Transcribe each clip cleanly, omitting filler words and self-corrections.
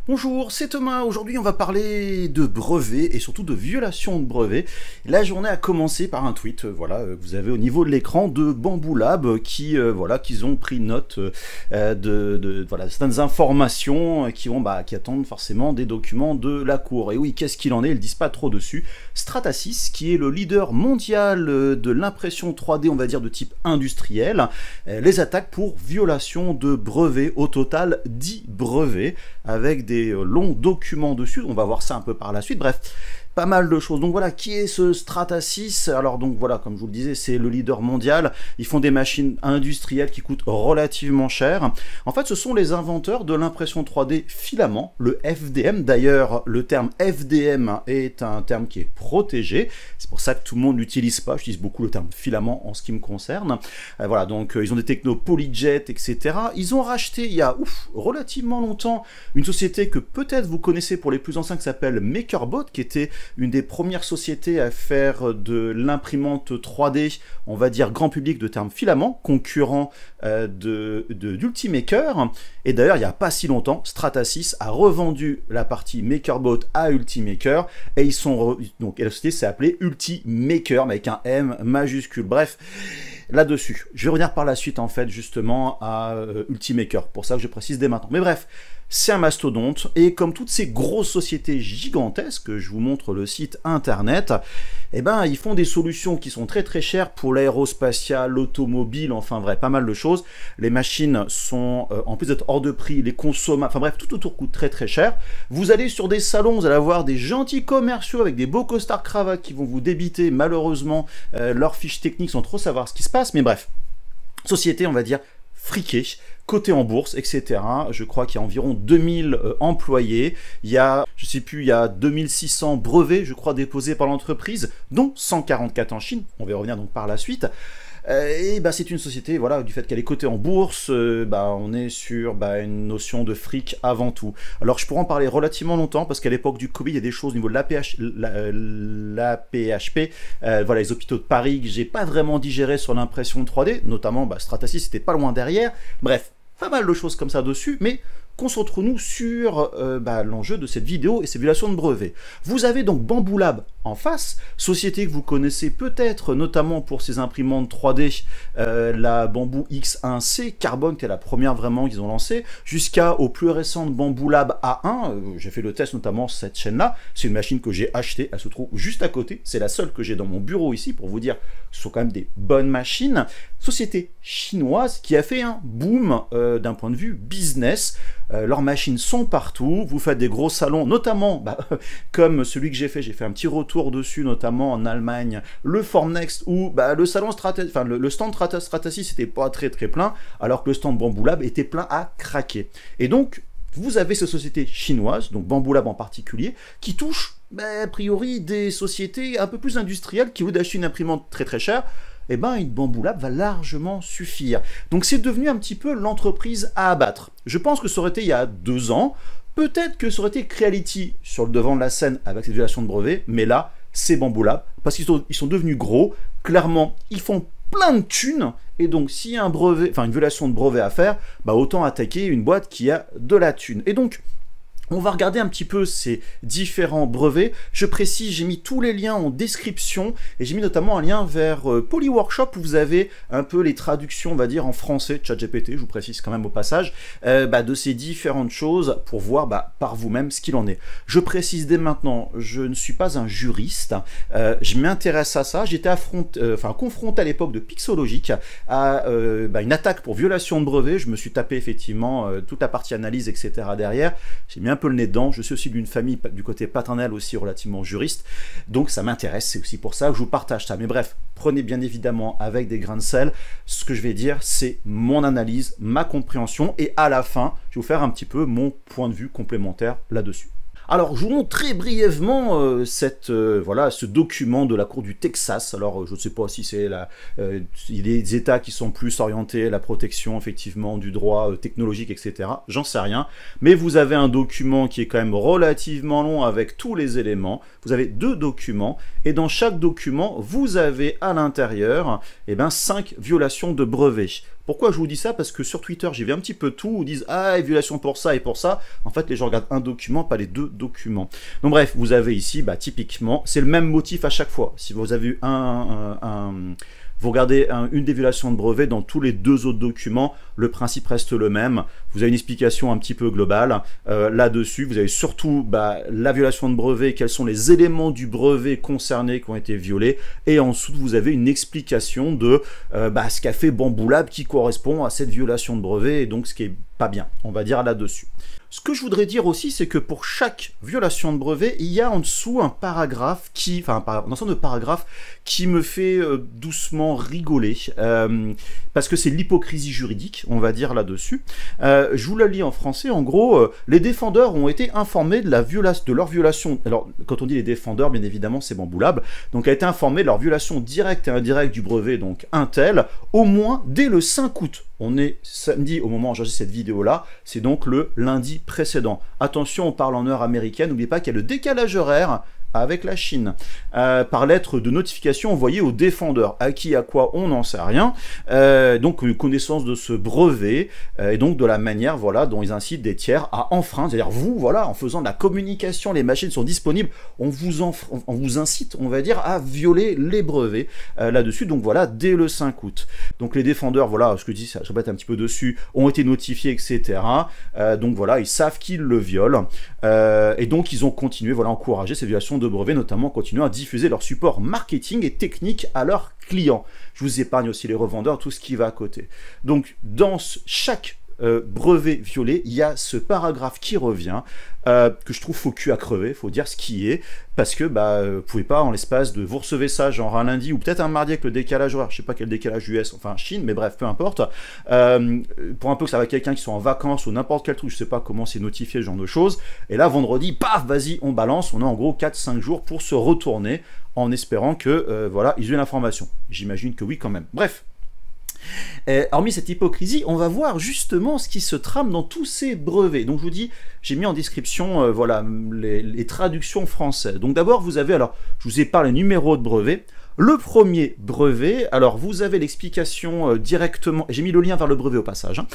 Bonjour, c'est Thomas. Aujourd'hui, on va parler de brevets et surtout de violation de brevets. La journée a commencé par un tweet, vous avez au niveau de l'écran de Bamboo Lab qu'ils ont pris note de certaines informations qui attendent forcément des documents de la Cour. Et oui, qu'est-ce qu'il en est? Ils disent pas trop dessus. Stratasys, qui est le leader mondial de l'impression 3D, on va dire de type industriel, les attaque pour violation de brevets. Au total, 10 brevets avec des longs documents dessus, on va voir ça un peu par la suite, bref, pas mal de choses. Donc voilà, qui est ce Stratasys? Alors donc voilà, comme je vous le disais, c'est le leader mondial, ils font des machines industrielles qui coûtent relativement cher. En fait, ce sont les inventeurs de l'impression 3D filament, le FDM. D'ailleurs, le terme FDM est un terme qui est protégé, c'est pour ça que tout le monde l'utilise pas, j'utilise beaucoup le terme filament en ce qui me concerne. Voilà, donc ils ont des technos PolyJet, etc. Ils ont racheté il y a relativement longtemps une société que peut-être vous connaissez pour les plus anciens qui s'appelle MakerBot, qui était une des premières sociétés à faire de l'imprimante 3D, on va dire grand public de termes filament, concurrent d'Ultimaker. Et d'ailleurs, il n'y a pas si longtemps, Stratasys a revendu la partie MakerBot à Ultimaker, et la société s'est appelée Ultimaker, mais avec un M majuscule. Bref, là-dessus, je vais revenir par la suite, en fait, justement, à Ultimaker, pour ça que je précise dès maintenant. Mais bref, c'est un mastodonte, et comme toutes ces grosses sociétés gigantesques, je vous montre le site internet, ils font des solutions qui sont très très chères pour l'aérospatial, l'automobile, enfin bref, pas mal de choses. Les machines sont, en plus d'être hors de prix, les consommables, enfin bref, tout autour coûte très très cher. Vous allez sur des salons, vous allez avoir des gentils commerciaux avec des beaux costards cravates qui vont vous débiter malheureusement leurs fiches techniques sans trop savoir ce qui se passe, mais bref, société, on va dire, friquée, coté en bourse, etc. Je crois qu'il y a environ 2000 employés. Il y a, je sais plus, il y a 2600 brevets, je crois, déposés par l'entreprise, dont 144 en Chine. On va y revenir donc par la suite. C'est une société, voilà, du fait qu'elle est cotée en bourse, on est sur une notion de fric avant tout. Alors je pourrais en parler relativement longtemps, parce qu'à l'époque du Covid, il y a des choses au niveau de l'APHP, les hôpitaux de Paris, que j'ai pas vraiment digéré sur l'impression 3D, notamment Stratasys, c'était pas loin derrière. Bref, pas mal de choses comme ça dessus, mais concentrons-nous sur l'enjeu de cette vidéo et ces violations de brevets. Vous avez donc Bamboo Lab en face, société que vous connaissez peut-être notamment pour ses imprimantes 3D, la Bamboo X1C Carbone, qui est la première vraiment qu'ils ont lancée, jusqu'au plus récente Bamboo Lab A1, j'ai fait le test notamment sur cette chaîne-là, c'est une machine que j'ai achetée, elle se trouve juste à côté, c'est la seule que j'ai dans mon bureau ici, pour vous dire que ce sont quand même des bonnes machines. Société chinoise qui a fait un boom d'un point de vue business. Leurs machines sont partout, vous faites des gros salons, notamment comme celui que j'ai fait un petit retour dessus, notamment en Allemagne, le Formnext, où le stand Stratasys n'était pas très très plein, alors que le stand Bamboo Lab était plein à craquer. Et donc, vous avez ces sociétés chinoises, donc Bamboo Lab en particulier, qui touchent a priori des sociétés un peu plus industrielles qui, au lieu d'acheter une imprimante très très chère, une Bamboo Lab va largement suffire. Donc c'est devenu un petit peu l'entreprise à abattre. Je pense que ça aurait été il y a 2 ans, peut-être que ça aurait été Creality sur le devant de la scène avec cette violation de brevet, mais là, c'est Bamboo Lab, parce qu'ils sont devenus gros, clairement, ils font plein de thunes, et donc s'il y a une violation de brevet à faire, autant attaquer une boîte qui a de la thune. Et donc, on va regarder un petit peu ces différents brevets. Je précise, j'ai mis tous les liens en description, et j'ai mis notamment un lien vers Polyworkshop, où vous avez un peu les traductions, on va dire, en français, ChatGPT, je vous précise quand même au passage, de ces différentes choses, pour voir par vous-même ce qu'il en est. Je précise dès maintenant, je ne suis pas un juriste, je m'intéresse à ça, j'étais confronté à l'époque de Pixologic à une attaque pour violation de brevet, je me suis tapé effectivement toute la partie analyse, etc. derrière, j'ai mis un peu le nez dedans, je suis aussi d'une famille du côté paternel aussi relativement juriste, donc ça m'intéresse, c'est aussi pour ça que je vous partage ça. Mais bref, prenez bien évidemment avec des grains de sel, ce que je vais dire c'est mon analyse, ma compréhension, et à la fin, je vais vous faire un petit peu mon point de vue complémentaire là-dessus. Alors, je vous montre très brièvement ce document de la Cour du Texas. Alors, je ne sais pas si c'est les États qui sont plus orientés à la protection, effectivement, du droit technologique, etc. J'en sais rien. Mais vous avez un document qui est quand même relativement long avec tous les éléments. Vous avez 2 documents. Et dans chaque document, vous avez à l'intérieur 5 violations de brevets. Pourquoi je vous dis ça? Parce que sur Twitter, j'ai vu un petit peu tout, ils disent ah, violation pour ça et pour ça. En fait, les gens regardent un document, pas les deux documents. Donc bref, vous avez ici, bah, typiquement, c'est le même motif à chaque fois. Si vous avez eu vous regardez une des violations de brevet dans tous les deux autres documents, le principe reste le même. Vous avez une explication un petit peu globale là-dessus. Vous avez surtout la violation de brevet, quels sont les éléments du brevet concernés qui ont été violés. Et ensuite, vous avez une explication de ce qu'a fait Bamboo Lab qui correspond à cette violation de brevet et donc ce qui est pas bien, on va dire là-dessus. Ce que je voudrais dire aussi, c'est que pour chaque violation de brevet, il y a en dessous un paragraphe un ensemble de paragraphes qui me fait doucement rigoler, parce que c'est l'hypocrisie juridique, on va dire là-dessus. Je vous la lis en français, en gros, les défendeurs ont été informés de leur violation, alors quand on dit les défendeurs, bien évidemment, c'est Bamboo Lab, donc a été informé de leur violation directe et indirecte du brevet, donc Intel, au moins dès le 5 août. On est samedi au moment où j'enregistre cette vidéo-là, c'est donc le lundi précédent. Attention, on parle en heure américaine, n'oubliez pas qu'il y a le décalage horaire avec la Chine, par lettre de notification envoyée aux défendeurs. À qui, à quoi, on n'en sait rien. Donc, connaissance de ce brevet, et donc de la manière dont ils incitent des tiers à enfreindre. C'est-à-dire, vous, voilà, en faisant de la communication, les machines sont disponibles, on vous incite, on va dire, à violer les brevets là-dessus. Donc, voilà, dès le 5 août. Donc, les défendeurs, voilà, ce que je dis, je répète un petit peu dessus, ont été notifiés, etc. Donc, voilà, ils savent qu'ils le violent. Et donc, ils ont continué, voilà, à encourager ces violations de brevets, notamment en continuant à diffuser leur support marketing et technique à leurs clients. Je vous épargne aussi les revendeurs, tout ce qui va à côté. Donc, dans chaque brevet violé, il y a ce paragraphe qui revient, que je trouve faux cul à crever, faut dire ce qui est, parce que vous pouvez pas, en l'espace de, vous recevez ça genre un lundi, ou peut-être un mardi avec le décalage horaire, je sais pas quel décalage US, enfin Chine, mais bref, peu importe, pour un peu que ça va quelqu'un qui soit en vacances, ou n'importe quel truc, je sais pas comment c'est notifié, ce genre de choses, et là, vendredi, paf, vas-y, on balance, on a en gros 4-5 jours pour se retourner, en espérant que, voilà, ils aient l'information. J'imagine que oui, quand même. Bref. Hormis cette hypocrisie, on va voir justement ce qui se trame dans tous ces brevets. Donc je vous dis, j'ai mis en description voilà, les traductions françaises. Donc d'abord, vous avez, alors, je vous ai parlé numéro de brevet. Le premier brevet, alors vous avez l'explication directement, j'ai mis le lien vers le brevet au passage, hein.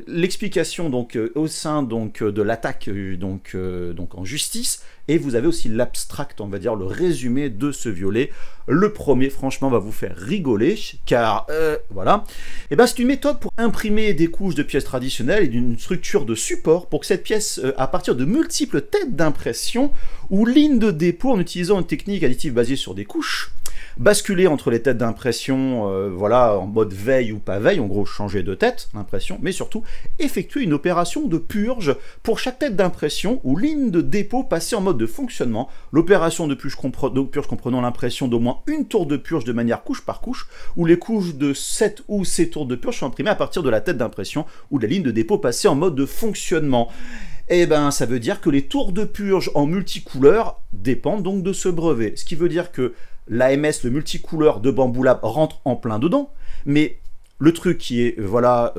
L'explication donc au sein donc de l'attaque donc en justice, et vous avez aussi l'abstract, on va dire le résumé de ce violet. Le premier, franchement, va vous faire rigoler, car voilà, et ben c'est une méthode pour imprimer des couches de pièces traditionnelles et d'une structure de support pour que cette pièce, à partir de multiples têtes d'impression ou lignes de dépôt en utilisant une technique additive basée sur des couches, basculer entre les têtes d'impression, voilà, en mode veille ou pas veille, en gros changer de tête d'impression, mais surtout effectuer une opération de purge pour chaque tête d'impression ou ligne de dépôt passée en mode de fonctionnement. L'opération de purge comprenant l'impression d'au moins une tour de purge de manière couche par couche, où les couches de 7 ou 7 tours de purge sont imprimées à partir de la tête d'impression ou de la ligne de dépôt passée en mode de fonctionnement. Eh ben, ça veut dire que les tours de purge en multicouleur dépendent donc de ce brevet. Ce qui veut dire que l'AMS, le multicouleur de Bamboo Lab, rentre en plein dedans, mais le truc qui est voilà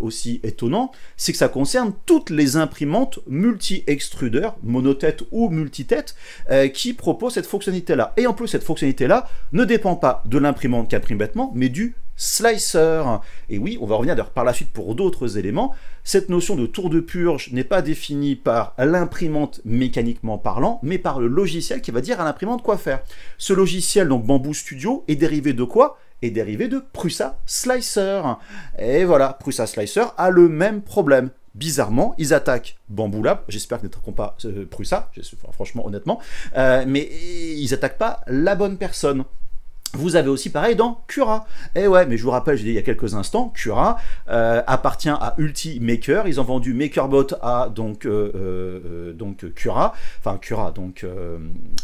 aussi étonnant, c'est que ça concerne toutes les imprimantes multi-extrudeurs, monotête ou multitête, qui proposent cette fonctionnalité-là. Et en plus, cette fonctionnalité-là ne dépend pas de l'imprimante qui imprime bêtement, mais du slicer. Et oui, on va revenir d'ailleurs par la suite pour d'autres éléments. Cette notion de tour de purge n'est pas définie par l'imprimante mécaniquement parlant, mais par le logiciel qui va dire à l'imprimante quoi faire. Ce logiciel, donc Bamboo Studio, est dérivé de quoi? Est dérivé de Prusa Slicer. Et voilà, Prusa Slicer a le même problème. Bizarrement, ils attaquent Bamboo Lab, j'espère qu'ils n'attaqueront pas Prusa, franchement, honnêtement, mais ils n'attaquent pas la bonne personne. Vous avez aussi pareil dans Cura. Et ouais, mais je vous rappelle, j'ai dit il y a quelques instants, Cura appartient à Ultimaker. Ils ont vendu MakerBot à donc Cura, enfin Cura, donc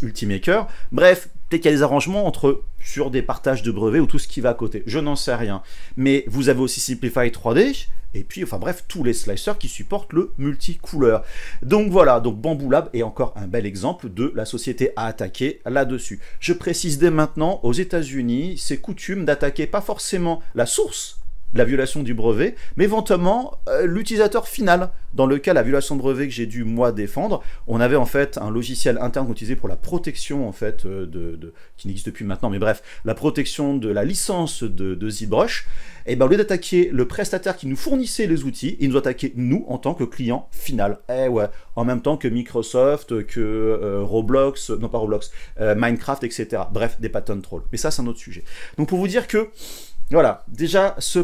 Ultimaker. Bref, peut-être qu'il y a des arrangements sur des partages de brevets ou tout ce qui va à côté. Je n'en sais rien. Mais vous avez aussi Simplify 3D. Et puis, enfin bref, tous les slicers qui supportent le multicouleur. Donc voilà, donc Bamboo Lab est encore un bel exemple de la société à attaquer là-dessus. Je précise dès maintenant, aux États-Unis, c'est coutume d'attaquer pas forcément la source la violation du brevet, mais éventuellement l'utilisateur final. Dans le cas de la violation de brevet que j'ai dû moi défendre, on avait en fait un logiciel interne qu'on utilisait pour la protection en fait qui n'existe plus maintenant, mais bref, la protection de la licence de ZBrush. Et ben au lieu d'attaquer le prestataire qui nous fournissait les outils, il nous attaquait nous en tant que client final. Eh ouais, en même temps que Microsoft, que Roblox, non pas Roblox, Minecraft, etc. Bref, des patent trolls. Mais ça c'est un autre sujet. Donc pour vous dire que voilà, déjà ce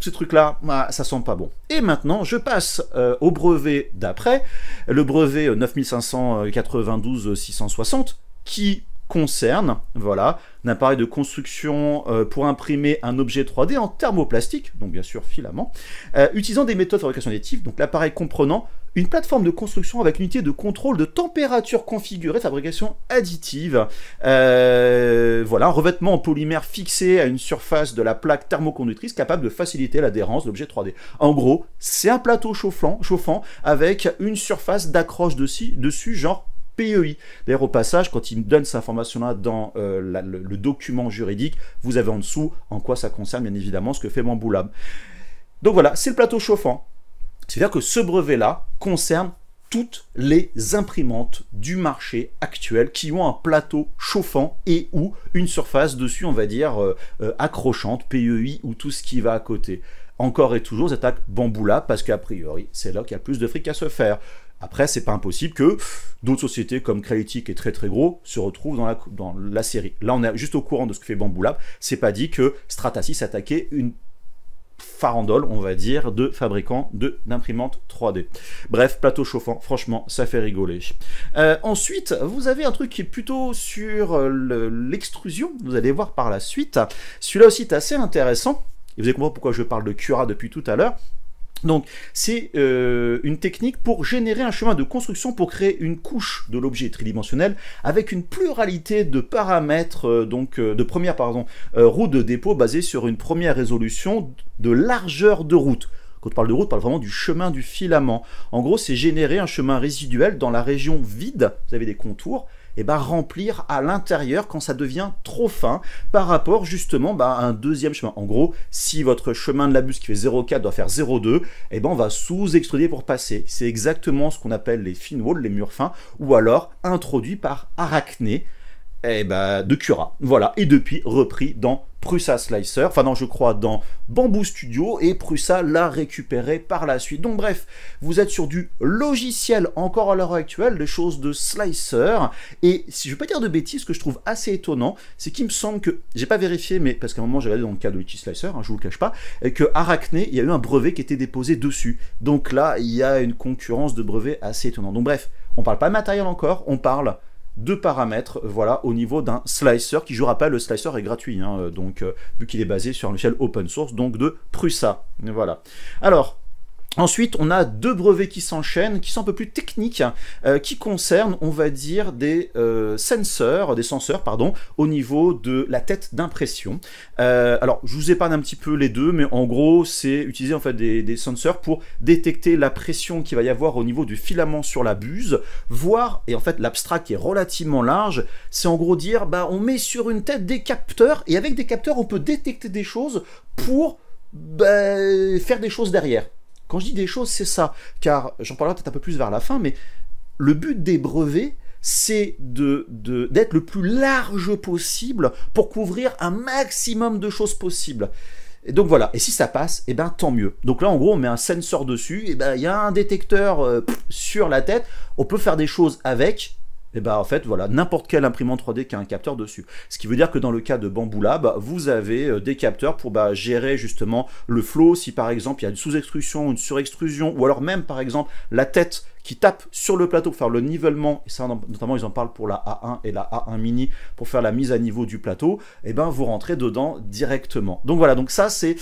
truc-là, ça sent pas bon. Et maintenant, je passe au brevet d'après, le brevet 9592-660, qui concerne, voilà, un appareil de construction pour imprimer un objet 3D en thermoplastique, donc bien sûr filament, utilisant des méthodes de fabrication additive, donc l'appareil comprenant une plateforme de construction avec une unité de contrôle de température configurée, fabrication additive, voilà, un revêtement en polymère fixé à une surface de la plaque thermoconductrice capable de faciliter l'adhérence de l'objet 3D. En gros, c'est un plateau chauffant avec une surface d'accroche dessus, genre PEI. D'ailleurs, au passage, quand il me donne cette information-là dans le document juridique, vous avez en dessous en quoi ça concerne, bien évidemment, ce que fait Bambu Lab. Donc voilà, c'est le plateau chauffant. C'est-à-dire que ce brevet-là concerne toutes les imprimantes du marché actuel qui ont un plateau chauffant et ou une surface dessus, on va dire, accrochante, PEI ou tout ce qui va à côté. Encore et toujours, j'attaque Bambu Lab parce qu'a priori, c'est là qu'il y a le plus de fric à se faire. Après, c'est pas impossible que d'autres sociétés comme Crealytic, qui est très très gros, se retrouvent dans la série. Là, on est juste au courant de ce que fait Bambu Lab. C'est pas dit que Stratasys attaquait une farandole, on va dire, de fabricants d'imprimantes 3D. Bref, plateau chauffant, franchement, ça fait rigoler. Ensuite, vous avez un truc qui est plutôt sur l'extrusion, vous allez voir par la suite. Celui-là aussi est assez intéressant, et vous allez comprendre pourquoi je parle de Cura depuis tout à l'heure. Donc, c'est une technique pour générer un chemin de construction pour créer une couche de l'objet tridimensionnel avec une pluralité de paramètres, de première route de dépôt basée sur une première résolution de largeur de route. Quand on parle de route, on parle vraiment du chemin du filament. En gros, c'est générer un chemin résiduel dans la région vide, vous avez des contours, et remplir à l'intérieur quand ça devient trop fin par rapport justement à un deuxième chemin. En gros, si votre chemin de la buse qui fait 0,4 doit faire 0,2, on va sous-extruder pour passer. C'est exactement ce qu'on appelle les fin walls, les murs fins, ou alors introduit par Arachné de Cura. Voilà, et depuis repris dans Prusa Slicer, enfin non, je crois dans Bamboo Studio, et Prusa l'a récupéré par la suite. Donc bref, vous êtes sur du logiciel encore à l'heure actuelle, des choses de slicer, et si je ne veux pas dire de bêtises, ce que je trouve assez étonnant, c'est qu'il me semble que, j'ai pas vérifié, mais parce qu'à un moment j'ai regardé dans le cas de Litchi Slicer, je vous le cache pas, que Arachné, il y a eu un brevet qui était déposé dessus. Donc là, il y a une concurrence de brevets assez étonnante. Donc bref, on parle pas de matériel encore, on parle de paramètres, voilà, au niveau d'un slicer, qui, je rappelle, le slicer est gratuit, vu qu'il est basé sur un logiciel open source, donc de Prusa, voilà. Alors, ensuite, on a deux brevets qui s'enchaînent, qui sont un peu plus techniques, qui concernent, on va dire, des senseurs, au niveau de la tête d'impression. Alors, je vous épargne un petit peu les deux, mais en gros, c'est utiliser en fait des senseurs pour détecter la pression qu'il va y avoir au niveau du filament sur la buse, voire, et en fait, l'abstrait qui est relativement large, c'est en gros dire, on met sur une tête des capteurs, et avec des capteurs, on peut détecter des choses pour faire des choses derrière. Quand je dis des choses, c'est ça, car j'en parlerai peut-être un peu plus vers la fin, mais le but des brevets, c'est d'être le plus large possible pour couvrir un maximum de choses possibles. Et donc voilà, et si ça passe, tant mieux. Donc là, en gros, on met un sensor dessus, il y a un détecteur sur la tête, on peut faire des choses avec. En fait, voilà, n'importe quelle imprimante 3D qui a un capteur dessus. Ce qui veut dire que dans le cas de Bambu Lab, vous avez des capteurs pour gérer justement le flow, si par exemple il y a une sous-extrusion, une surextrusion, ou alors même par exemple la tête qui tape sur le plateau pour faire le nivellement, et ça notamment ils en parlent pour la A1 et la A1 mini, pour faire la mise à niveau du plateau, vous rentrez dedans directement. Donc voilà, donc ça c'est...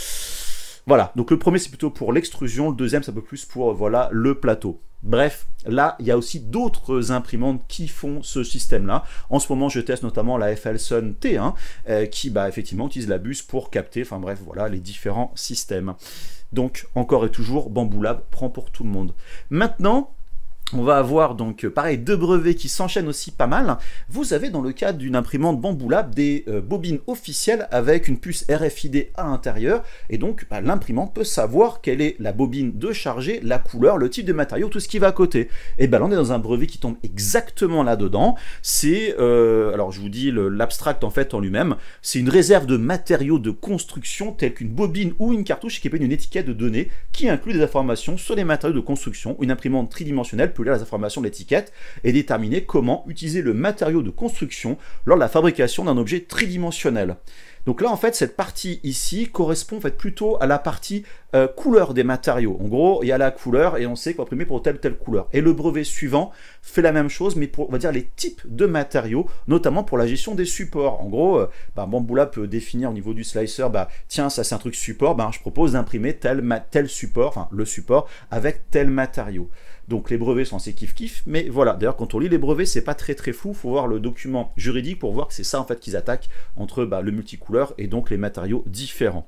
Voilà, donc le premier c'est plutôt pour l'extrusion, le deuxième c'est un peu plus pour voilà, le plateau. Bref, là, il y a aussi d'autres imprimantes qui font ce système-là. En ce moment, je teste notamment la FLSUN T1, qui, effectivement, utilise la buse pour capter, enfin bref, voilà, les différents systèmes. Donc, encore et toujours, Bambu Lab prend pour tout le monde. Maintenant, On va avoir donc pareil deux brevets qui s'enchaînent aussi pas mal. Vous avez dans le cadre d'une imprimante Bambu Lab des bobines officielles avec une puce RFID à l'intérieur et donc l'imprimante peut savoir quelle est la bobine de charger, la couleur, le type de matériau, tout ce qui va à côté. Et ben là on est dans un brevet qui tombe exactement là-dedans. C'est, alors je vous dis l'abstract en fait en lui-même, c'est une réserve de matériaux de construction tels qu'une bobine ou une cartouche qui est une étiquette de données qui inclut des informations sur les matériaux de construction. Une imprimante tridimensionnelle peut lire les informations de l'étiquette et déterminer comment utiliser le matériau de construction lors de la fabrication d'un objet tridimensionnel. Donc là, en fait, cette partie ici correspond en fait plutôt à la partie couleur des matériaux. En gros, il y a la couleur et on sait qu'on va imprimer pour telle ou telle couleur. Et le brevet suivant fait la même chose, mais pour, on va dire, les types de matériaux, notamment pour la gestion des supports. En gros, Bambu Lab peut définir au niveau du slicer, tiens, ça c'est un truc support, je propose d'imprimer tel support, enfin le support, avec tel matériau. Donc les brevets sont assez kiff-kiff, mais voilà. D'ailleurs, quand on lit les brevets, c'est pas très flou. Il faut voir le document juridique pour voir que c'est ça en fait qu'ils attaquent entre le multicouleur et donc les matériaux différents.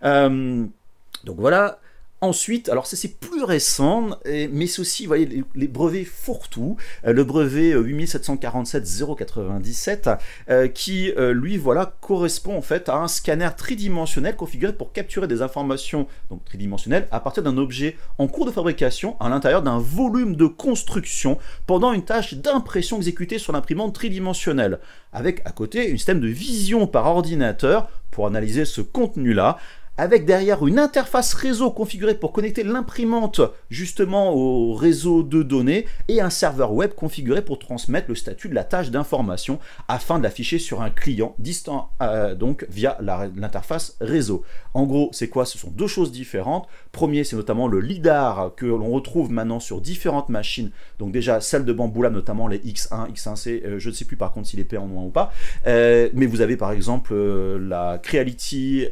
Donc voilà. Ensuite, alors ça c'est plus récent, mais c'est aussi, vous voyez, les brevets fourre-tout, le brevet 8747-097, qui, lui, voilà, correspond en fait à un scanner tridimensionnel configuré pour capturer des informations donc tridimensionnelles à partir d'un objet en cours de fabrication à l'intérieur d'un volume de construction pendant une tâche d'impression exécutée sur l'imprimante tridimensionnelle, avec à côté un système de vision par ordinateur pour analyser ce contenu-là, avec derrière une interface réseau configurée pour connecter l'imprimante justement au réseau de données et un serveur web configuré pour transmettre le statut de la tâche d'information afin de l'afficher sur un client distant donc via l'interface réseau. En gros, c'est quoi? Ce sont deux choses différentes. Premier, c'est notamment le lidar que l'on retrouve maintenant sur différentes machines. Donc déjà, celle de Bambu Lab, notamment les X1, X1C, je ne sais plus par contre s'il est P en noir ou pas. Mais vous avez par exemple la Creality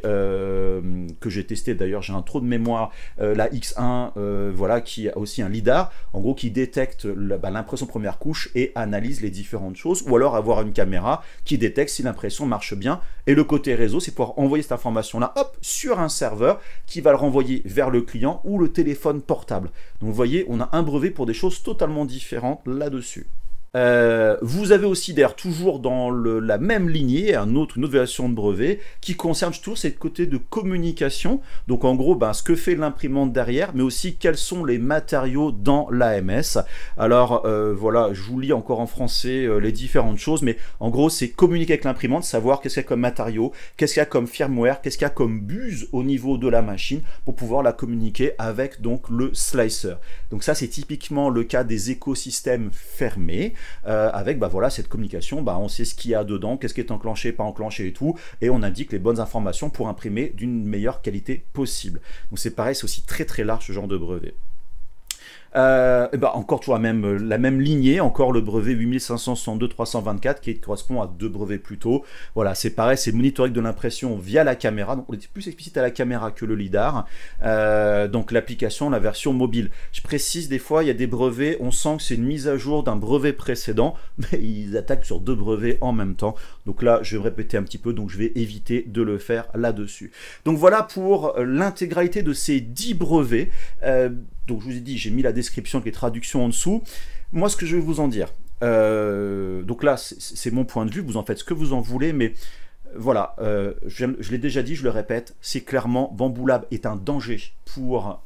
que j'ai testé, d'ailleurs j'ai un trou de mémoire, la X1 voilà, qui a aussi un lidar en gros qui détecte l'impression première couche et analyse les différentes choses, ou alors avoir une caméra qui détecte si l'impression marche bien. Et le côté réseau, c'est pouvoir envoyer cette information là hop sur un serveur qui va le renvoyer vers le client ou le téléphone portable. Donc vous voyez, on a un brevet pour des choses totalement différentes là-dessus. Vous avez aussi d'ailleurs toujours dans la même lignée une autre version de brevet qui concerne toujours cette côté de communication. Donc en gros ce que fait l'imprimante derrière, mais aussi quels sont les matériaux dans l'AMS. Alors voilà, je vous lis encore en français les différentes choses, mais en gros c'est communiquer avec l'imprimante, savoir qu'est-ce qu'il y a comme matériaux, qu'est-ce qu'il y a comme firmware, qu'est-ce qu'il y a comme buse au niveau de la machine pour pouvoir la communiquer avec donc le slicer. Donc ça c'est typiquement le cas des écosystèmes fermés. Avec voilà, cette communication, on sait ce qu'il y a dedans, qu'est-ce qui est enclenché, pas enclenché et tout, et on indique les bonnes informations pour imprimer d'une meilleure qualité possible. Donc c'est pareil, c'est aussi très large ce genre de brevet. Encore toujours la même lignée, encore le brevet 8562-324 qui correspond à deux brevets plus tôt. Voilà, c'est pareil, c'est le monitoring de l'impression via la caméra, donc on est plus explicite à la caméra que le lidar. Donc l'application, la version mobile. Je précise, des fois il y a des brevets, on sent que c'est une mise à jour d'un brevet précédent, mais ils attaquent sur deux brevets en même temps. Donc là, je vais me répéter un petit peu, donc je vais éviter de le faire là-dessus. Donc voilà pour l'intégralité de ces 10 brevets. Donc je vous ai dit, j'ai mis la description avec les traductions en dessous. Moi, ce que je vais vous en dire, donc là, c'est mon point de vue, vous en faites ce que vous en voulez, mais voilà, je l'ai déjà dit, je le répète, c'est clairement, Bambu Lab est un danger pour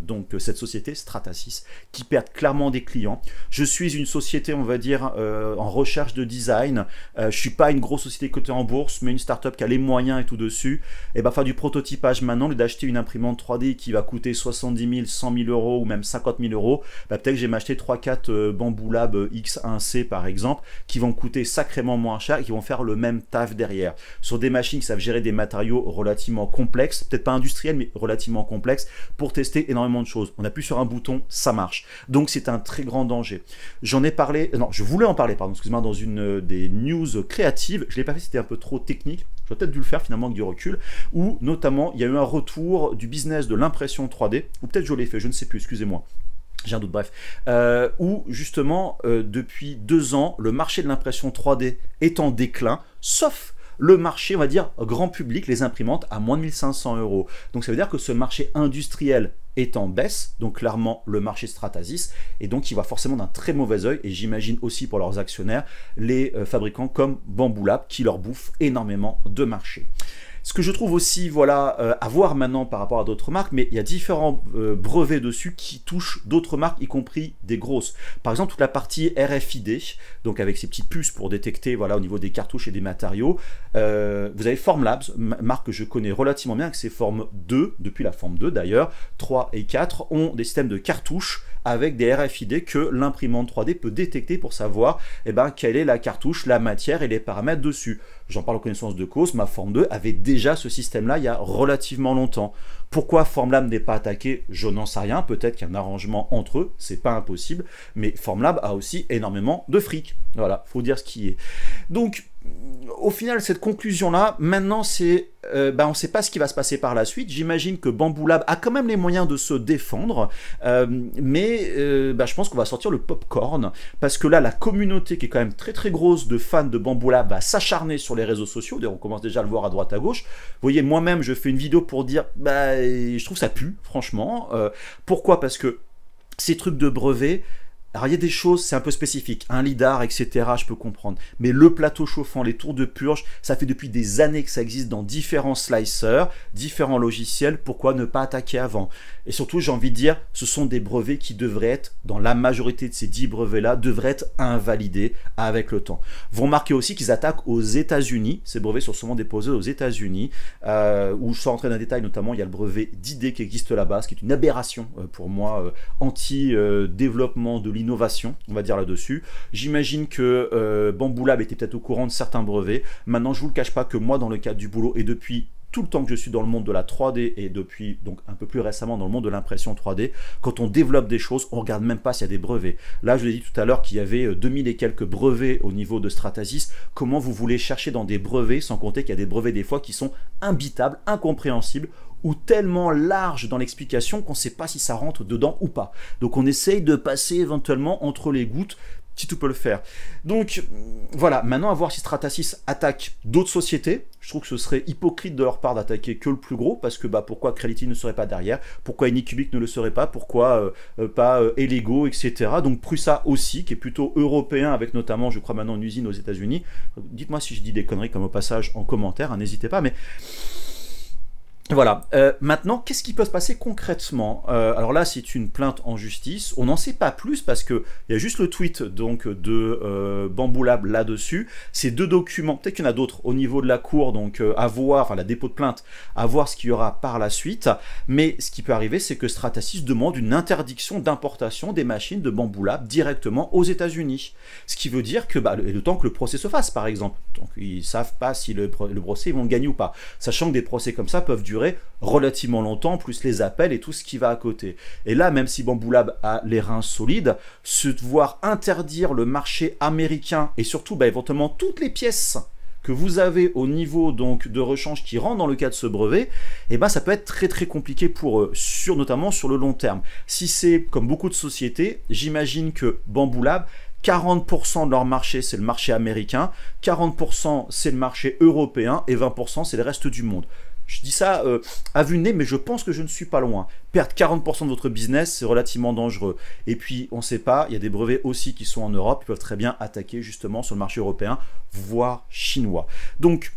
donc cette société, Stratasys, qui perd clairement des clients. Je suis une société, on va dire, en recherche de design. Je suis pas une grosse société cotée en bourse, mais une start-up qui a les moyens et tout dessus. Et faire du prototypage maintenant, au lieu d'acheter une imprimante 3D qui va coûter 70 000, 100 000 euros ou même 50 000 euros, peut-être que j'ai m'acheter 3-4 Bambu Lab X1C par exemple, qui vont coûter sacrément moins cher et qui vont faire le même taf derrière. Sur des machines qui savent gérer des matériaux relativement complexes, peut-être pas industriels, mais relativement complexes, pour tester énormément de choses. On appuie sur un bouton, ça marche. Donc c'est un très grand danger. J'en ai parlé, non, je voulais en parler, pardon, excusez-moi, dans une des news créatives. Je ne l'ai pas fait, c'était un peu trop technique. J'aurais peut-être dû le faire finalement avec du recul, où notamment il y a eu un retour du business de l'impression 3D, ou peut-être je l'ai fait, je ne sais plus, excusez-moi. J'ai un doute, bref, où justement depuis 2 ans, le marché de l'impression 3D est en déclin, sauf le marché, on va dire, grand public, les imprimantes à moins de 1500 euros. Donc ça veut dire que ce marché industriel est en baisse, donc clairement le marché Stratasys, et donc il voit forcément d'un très mauvais œil, et j'imagine aussi pour leurs actionnaires, les fabricants comme Bambu Lab qui leur bouffent énormément de marché. Ce que je trouve aussi, voilà, à voir maintenant par rapport à d'autres marques, mais il y a différents brevets dessus qui touchent d'autres marques, y compris des grosses. Par exemple, toute la partie RFID, donc avec ces petites puces pour détecter, voilà, au niveau des cartouches et des matériaux. Vous avez Formlabs, marque que je connais relativement bien, que c'est Form 2, depuis la Form 2 d'ailleurs, 3 et 4 ont des systèmes de cartouches avec des RFID que l'imprimante 3D peut détecter pour savoir quelle est la cartouche, la matière et les paramètres dessus. J'en parle en connaissance de cause, ma Form 2 avait déjà ce système-là il y a relativement longtemps. Pourquoi Formlab n'est pas attaqué, je n'en sais rien, peut-être qu'il y a un arrangement entre eux, c'est pas impossible, mais Formlab a aussi énormément de fric. Voilà, faut dire ce qui est. Donc, au final, cette conclusion-là, maintenant, c'est, on ne sait pas ce qui va se passer par la suite. J'imagine que Bambu Lab a quand même les moyens de se défendre, mais je pense qu'on va sortir le popcorn, parce que là, la communauté qui est quand même très très grosse de fans de Bambu Lab va s'acharner sur les réseaux sociaux. D'ailleurs, on commence déjà à le voir à droite à gauche. Vous voyez, moi-même, je fais une vidéo pour dire, je trouve ça pue, franchement. Pourquoi? Parce que ces trucs de brevets, alors il y a des choses, c'est un peu spécifique, un lidar, etc., je peux comprendre. Mais le plateau chauffant, les tours de purge, ça fait depuis des années que ça existe dans différents slicers, différents logiciels, pourquoi ne pas attaquer avant? Et surtout, j'ai envie de dire, ce sont des brevets qui devraient être, dans la majorité de ces 10 brevets-là, devraient être invalidés avec le temps. Vous remarquez aussi qu'ils attaquent aux États-Unis, ces brevets sont souvent déposés aux États-Unis, où sans rentrer dans le détail, notamment, il y a le brevet d'idée qui existe là-bas, ce qui est une aberration pour moi, anti-développement de l'innovation, on va dire là-dessus. J'imagine que Bambu Lab était peut-être au courant de certains brevets. Maintenant, je vous le cache pas que moi, dans le cadre du boulot, et depuis tout le temps que je suis dans le monde de la 3D, et depuis donc un peu plus récemment dans le monde de l'impression 3D, quand on développe des choses, on regarde même pas s'il y a des brevets. Là, je vous ai dit tout à l'heure qu'il y avait 2000 et quelques brevets au niveau de Stratasys. Comment vous voulez chercher dans des brevets, sans compter qu'il y a des brevets des fois qui sont imbitables, incompréhensibles, ou tellement large dans l'explication qu'on ne sait pas si ça rentre dedans ou pas. Donc on essaye de passer éventuellement entre les gouttes, si tout peut le faire. Donc voilà, maintenant à voir si Stratasys attaque d'autres sociétés. Je trouve que ce serait hypocrite de leur part d'attaquer que le plus gros, parce que pourquoi Creality ne serait pas derrière, pourquoi Anycubic ne le serait pas, pourquoi pas Elego, etc. Donc Prusa aussi, qui est plutôt européen, avec notamment, je crois maintenant, une usine aux États-Unis. Dites-moi si je dis des conneries comme au passage en commentaire, hein, n'hésitez pas, mais... Voilà, maintenant, qu'est-ce qui peut se passer concrètement? Alors là, c'est une plainte en justice, on n'en sait pas plus parce qu'il y a juste le tweet donc, de Bambu Lab là-dessus. Ces deux documents, peut-être qu'il y en a d'autres au niveau de la cour, donc à voir, enfin la dépôt de plainte, à voir ce qu'il y aura par la suite. Mais ce qui peut arriver, c'est que Stratasys demande une interdiction d'importation des machines de Bambu Lab directement aux États-Unis. Ce qui veut dire que, le temps que le procès se fasse, par exemple. Donc ils ne savent pas si le procès, ils vont le gagner ou pas. Sachant que des procès comme ça peuvent durer relativement longtemps, plus les appels et tout ce qui va à côté. Et là, même si Bambu Lab a les reins solides, se voir interdire le marché américain et surtout éventuellement toutes les pièces que vous avez au niveau donc de rechange qui rentrent dans le cas de ce brevet, ça peut être très très compliqué pour eux, notamment sur le long terme. Si c'est comme beaucoup de sociétés, j'imagine que Bambu Lab, 40% de leur marché, c'est le marché américain, 40% c'est le marché européen et 20% c'est le reste du monde. Je dis ça à vue de nez, mais je pense que je ne suis pas loin. Perdre 40% de votre business, c'est relativement dangereux. Et puis, on ne sait pas, il y a des brevets aussi qui sont en Europe, qui peuvent très bien attaquer justement sur le marché européen, voire chinois. Donc,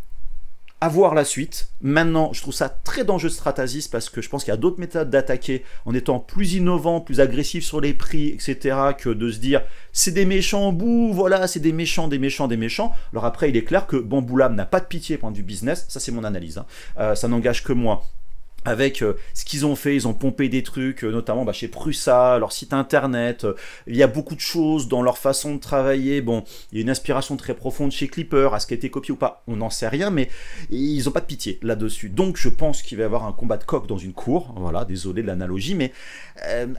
à voir la suite. Maintenant, je trouve ça très dangereux de Stratasys parce que je pense qu'il y a d'autres méthodes d'attaquer en étant plus innovant, plus agressif sur les prix, etc. que de se dire c'est des méchants, bouh, voilà, c'est des méchants, des méchants, des méchants. Alors après, il est clair que Bambu Lab n'a pas de pitié point de vue business, ça c'est mon analyse, hein. Ça n'engage que moi. Avec ce qu'ils ont fait, ils ont pompé des trucs, notamment chez Prusa, leur site internet, il y a beaucoup de choses dans leur façon de travailler, bon, il y a une inspiration très profonde chez Clipper, à ce qui a été copié ou pas, on n'en sait rien, mais ils n'ont pas de pitié là-dessus, donc je pense qu'il va y avoir un combat de coq dans une cour, voilà, désolé de l'analogie, mais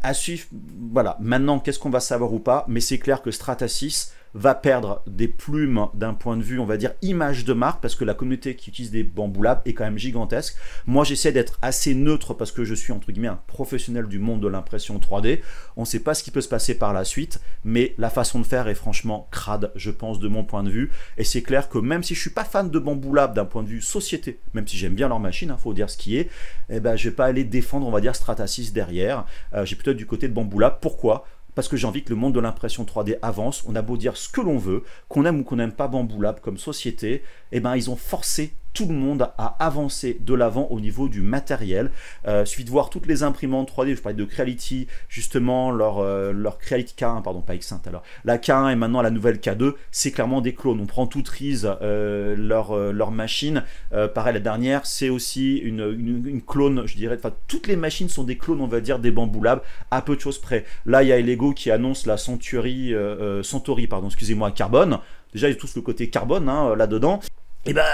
à suivre, voilà, maintenant, qu'est-ce qu'on va savoir ou pas, mais c'est clair que Stratasys va perdre des plumes d'un point de vue, on va dire, image de marque, parce que la communauté qui utilise des Bambu Lab est quand même gigantesque. Moi, j'essaie d'être assez neutre parce que je suis, entre guillemets, un professionnel du monde de l'impression 3D. On ne sait pas ce qui peut se passer par la suite, mais la façon de faire est franchement crade, je pense, de mon point de vue. Et c'est clair que même si je suis pas fan de Bambu Lab d'un point de vue société, même si j'aime bien leur machine, hein, faut dire ce qui est, eh ben, je vais pas aller défendre, on va dire, Stratasys derrière. J'ai plutôt du côté de Bambu Lab. Pourquoi ? Parce que j'ai envie que le monde de l'impression 3D avance. On a beau dire ce que l'on veut, qu'on aime ou qu'on n'aime pas Bambu Lab comme société, eh ben, ils ont forcé tout le monde à avancer de l'avant au niveau du matériel. Suffit de voir toutes les imprimantes 3D, je parlais de Creality, justement, leur Creality K1, pardon, pas X1 alors. La K1 et maintenant la nouvelle K2, c'est clairement des clones. On prend toute Reese, leur machine. Pareil, la dernière, c'est aussi une clone, je dirais, enfin, toutes les machines sont des clones, on va dire, des Bambu Lab, à peu de choses près. Là, il y a Lego qui annonce la Centauri, pardon, excusez-moi, carbone. Déjà, il y a tous le côté carbone, hein, là-dedans. Et ben,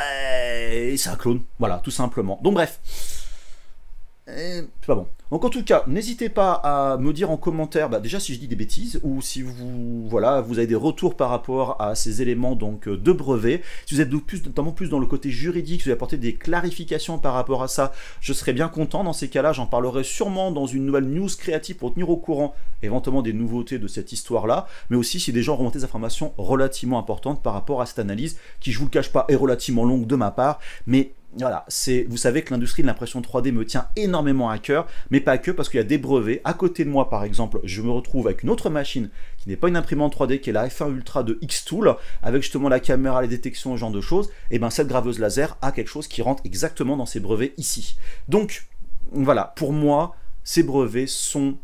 c'est un clone, voilà, tout simplement. Donc bref, c'est pas bon. Donc en tout cas, n'hésitez pas à me dire en commentaire, bah, déjà si je dis des bêtises, ou si vous, voilà, vous avez des retours par rapport à ces éléments donc, de brevet. Si vous êtes notamment plus dans le côté juridique, si vous apportez des clarifications par rapport à ça, je serais bien content. Dans ces cas-là, j'en parlerai sûrement dans une nouvelle news créative pour tenir au courant éventuellement des nouveautés de cette histoire-là, mais aussi si des gens remontent des informations relativement importantes par rapport à cette analyse, qui, je vous le cache pas, est relativement longue de ma part, mais voilà, vous savez que l'industrie de l'impression 3D me tient énormément à cœur, mais pas que, parce qu'il y a des brevets. À côté de moi, par exemple, je me retrouve avec une autre machine qui n'est pas une imprimante 3D, qui est la F1 Ultra de Xtool, avec justement la caméra, les détections, ce genre de choses. Et bien cette graveuse laser a quelque chose qui rentre exactement dans ces brevets ici. Donc, voilà, pour moi, ces brevets sont...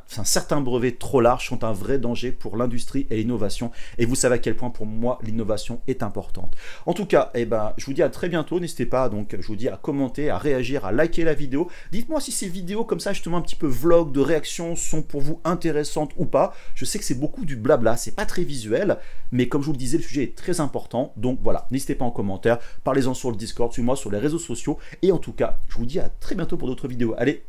certains brevets trop larges sont un vrai danger pour l'industrie et l'innovation, et vous savez à quel point pour moi l'innovation est importante. En tout cas, eh ben, je vous dis à très bientôt, n'hésitez pas, donc je vous dis à commenter, à réagir, à liker la vidéo. Dites-moi si ces vidéos comme ça, justement un petit peu vlog de réaction, sont pour vous intéressantes ou pas. Je sais que c'est beaucoup du blabla, c'est pas très visuel, mais comme je vous le disais, le sujet est très important, donc voilà, n'hésitez pas en commentaire, parlez-en sur le Discord, suivez-moi sur les réseaux sociaux, et en tout cas, je vous dis à très bientôt pour d'autres vidéos. Allez,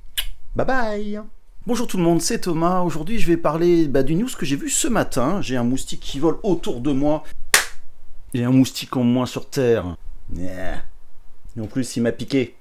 bye bye. Bonjour tout le monde, c'est Thomas. Aujourd'hui, je vais parler d'une news que j'ai vue ce matin. J'ai un moustique qui vole autour de moi. Il y a un moustique en moins sur Terre. Et en plus, il m'a piqué.